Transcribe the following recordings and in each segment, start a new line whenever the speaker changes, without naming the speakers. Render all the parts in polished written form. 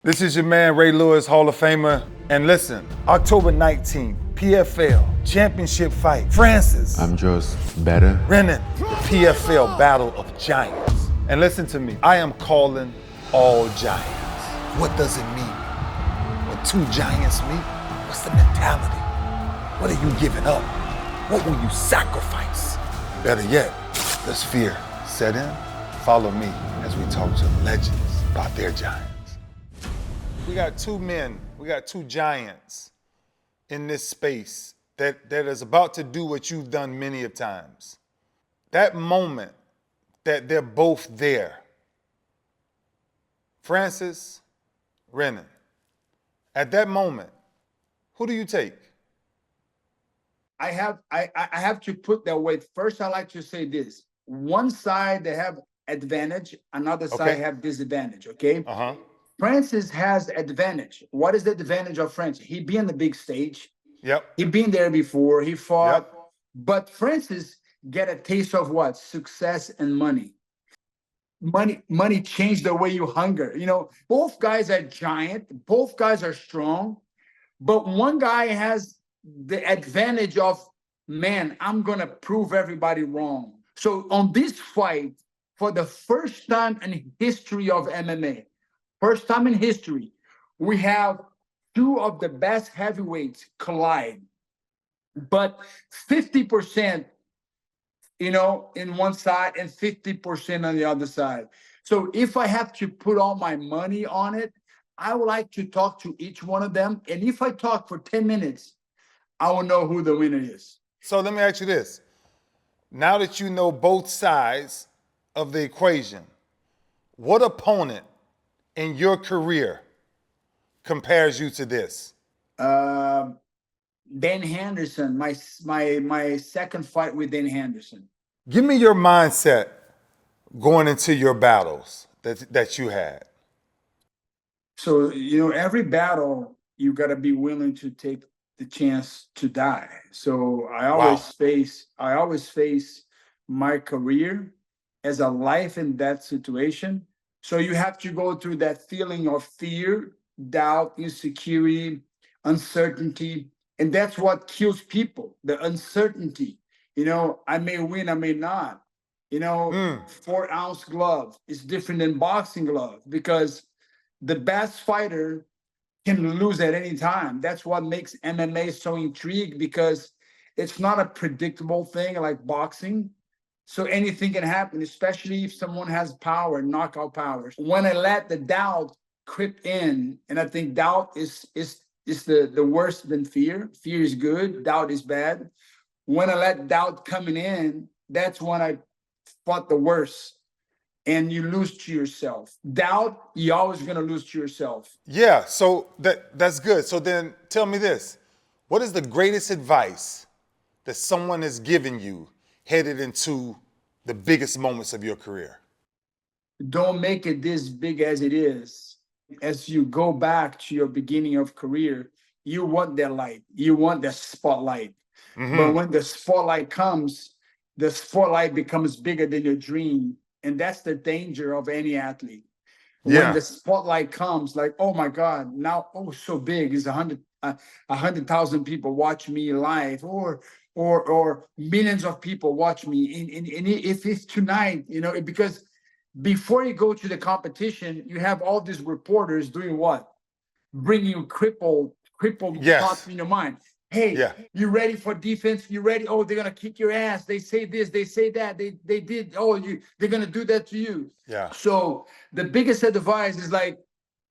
This is your man, Ray Lewis, Hall of Famer. And listen, October 19th, PFL Championship fight. Francis.
I'm just better.
Renan, the PFL Battle of Giants. And listen to me, I am calling all giants. What does it mean? When two giants meet, what's the mentality? What are you giving up? What will you sacrifice? Better yet, does fear set in? Follow me as we talk to legends about their giants. We got two men, we got two giants in this space that is about to do what you've done many of times. That moment that they're both there, Francis, Renan, at that moment, who do you take?
I have to put that way. First, I like to say this. One side, they have advantage, another side have disadvantage, okay?
Uh-huh.
Francis has advantage. What is the advantage of Francis? He be on the big stage.
Yep.
He been there before. He fought.
Yep.
But Francis get a taste of what? Success and money. Money changed the way you hunger. You know, both guys are giant. Both guys are strong. But one guy has the advantage of, man, I'm going to prove everybody wrong. So on this fight, for the first time in history of MMA, first time in history, we have two of the best heavyweights collide. But 50%, you know, in one side and 50% on the other side. So if I have to put all my money on it, I would like to talk to each one of them. And if I talk for 10 minutes, I will know who the winner is.
So let me ask you this. Now that you know both sides of the equation, what opponent in your career compares you to this?
Dan Henderson, my second fight with Dan Henderson.
Give me your mindset going into your battles that you had.
So, you know, every battle, you got to be willing to take the chance to die. So I always face my career as a life and death situation. So you have to go through that feeling of fear, doubt, insecurity, uncertainty. And that's what kills people, the uncertainty. You know, I may win, I may not. You know, 4-ounce glove is different than boxing glove because the best fighter can lose at any time. That's what makes MMA so intriguing because it's not a predictable thing like boxing. So anything can happen, especially if someone has power, knockout powers. When I let the doubt creep in, and I think doubt is the worse than fear. Fear is good, doubt is bad. When I let doubt coming in, that's when I fought the worst. And you lose to yourself. Doubt, you're always gonna lose to yourself.
Yeah, so that's good. So then tell me this. What is the greatest advice that someone has given you headed into the biggest moments of your career?
Don't make it this big as it is. As you go back to your beginning of career, you want that light. You want that spotlight. But when the spotlight comes, the spotlight becomes bigger than your dream. And that's the danger of any athlete. When the spotlight comes, like, oh my God, now, oh, so big, is 100,000 people watch me live, or millions of people watch me. And if it's tonight, you know, because before you go to the competition, you have all these reporters doing what? Bringing you crippled thoughts in your mind. Hey, you ready for defense? You ready? Oh, they're gonna kick your ass. They say this, they say that. They did. Oh, they're gonna do that to you.
Yeah.
So the biggest advice is like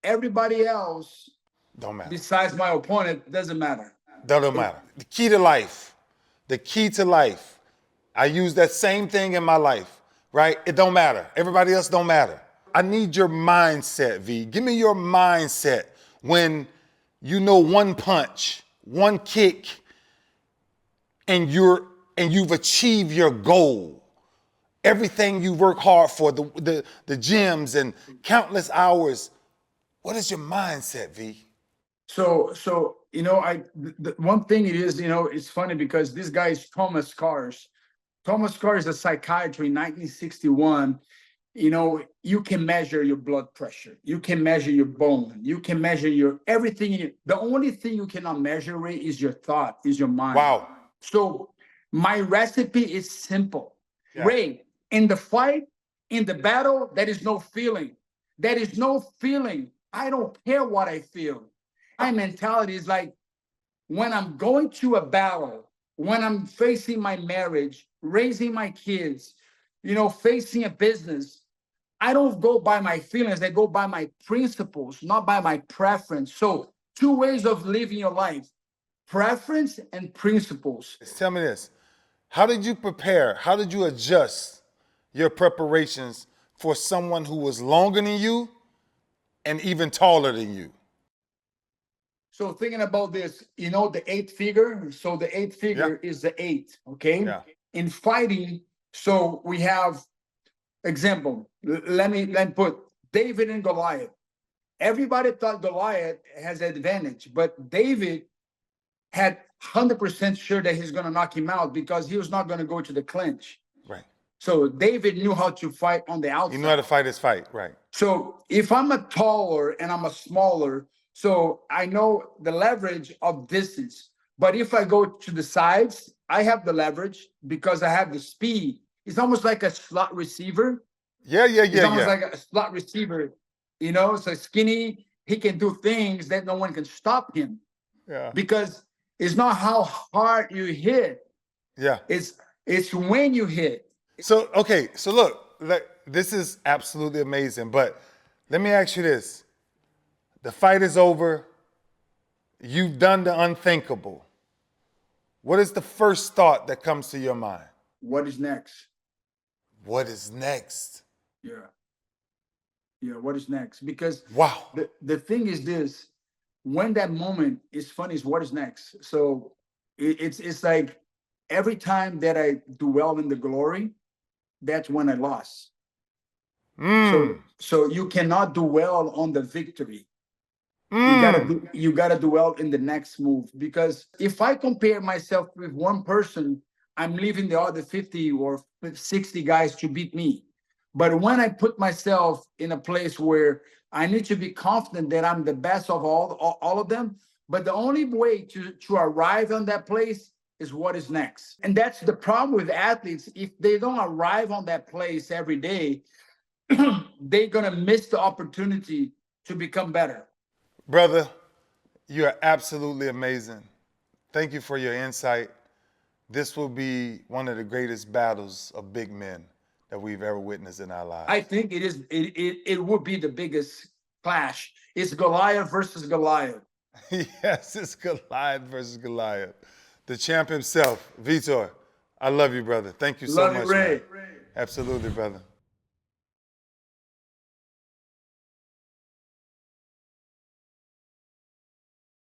everybody else,
Don't matter.
besides my opponent, doesn't matter.
Doesn't matter. The key to life. The key to life. I use that same thing in my life, right? It don't matter. Everybody else don't matter. I need your mindset, V. Give me your mindset when you know one punch, one kick, and you've achieved your goal. Everything you work hard for, the gyms and countless hours. What is your mindset, V?
So you know, the one thing it is, you know, it's funny because this guy is Thomas Cars. Thomas Cars is a psychiatrist in 1961. you know, you can measure your blood pressure, you can measure your bone, you can measure your everything. The only thing you cannot measure, Ray, is your thought, is your mind.
Wow.
So my recipe is simple.
Yeah.
Ray, in the fight, in the battle, there is no feeling. There is no feeling. I don't care what I feel. My mentality is like, when I'm going to a battle, when I'm facing my marriage, raising my kids, you know, facing a business, I don't go by my feelings. I go by my principles, not by my preference. So, two ways of living your life: preference and principles.
Tell me this. How did you prepare? How did you adjust your preparations for someone who was longer than you and even taller than you?
So thinking about this, you know, the eight figure. So the eight figure is the eight, okay?
Yeah.
In fighting, so we have example. Let me put David and Goliath. Everybody thought Goliath has advantage, but David had 100% sure that he's going to knock him out because he was not going to go to the clinch.
Right.
So David knew how to fight on the outside.
You know how to fight his fight, right?
So if I'm a taller and I'm a smaller, so I know the leverage of distance. But if I go to the sides, I have the leverage because I have the speed. It's almost like a slot receiver.
Yeah.
It's almost like a slot receiver, you know, so skinny, he can do things that no one can stop him.
Yeah.
Because it's not how hard you hit.
Yeah.
It's when you hit.
So, okay, so look, this is absolutely amazing, but let me ask you this. The fight is over. You've done the unthinkable. What is the first thought that comes to your mind?
What is next?
What is next?
Yeah, what is next? Because
wow,
the thing is this, when that moment is funny is what is next. So it's like every time that I dwell in the glory, that's when I lost. So you cannot dwell on the victory. You gotta dwell in the next move, because if I compare myself with one person, I'm leaving the other 50 or 60 guys to beat me. But when I put myself in a place where I need to be confident that I'm the best of all of them, but the only way to arrive on that place is what is next. And that's the problem with athletes. If they don't arrive on that place every day, they're gonna miss the opportunity to become better.
brother, you are absolutely amazing. Thank you for your insight. This will be one of the greatest battles of big men that we've ever witnessed in our lives.
I think it is. It would be the biggest clash. It's Goliath versus Goliath.
Yes, it's Goliath versus Goliath. The champ himself, Vitor. I love you, brother. Thank you so much,
Ray.
man. Absolutely, brother.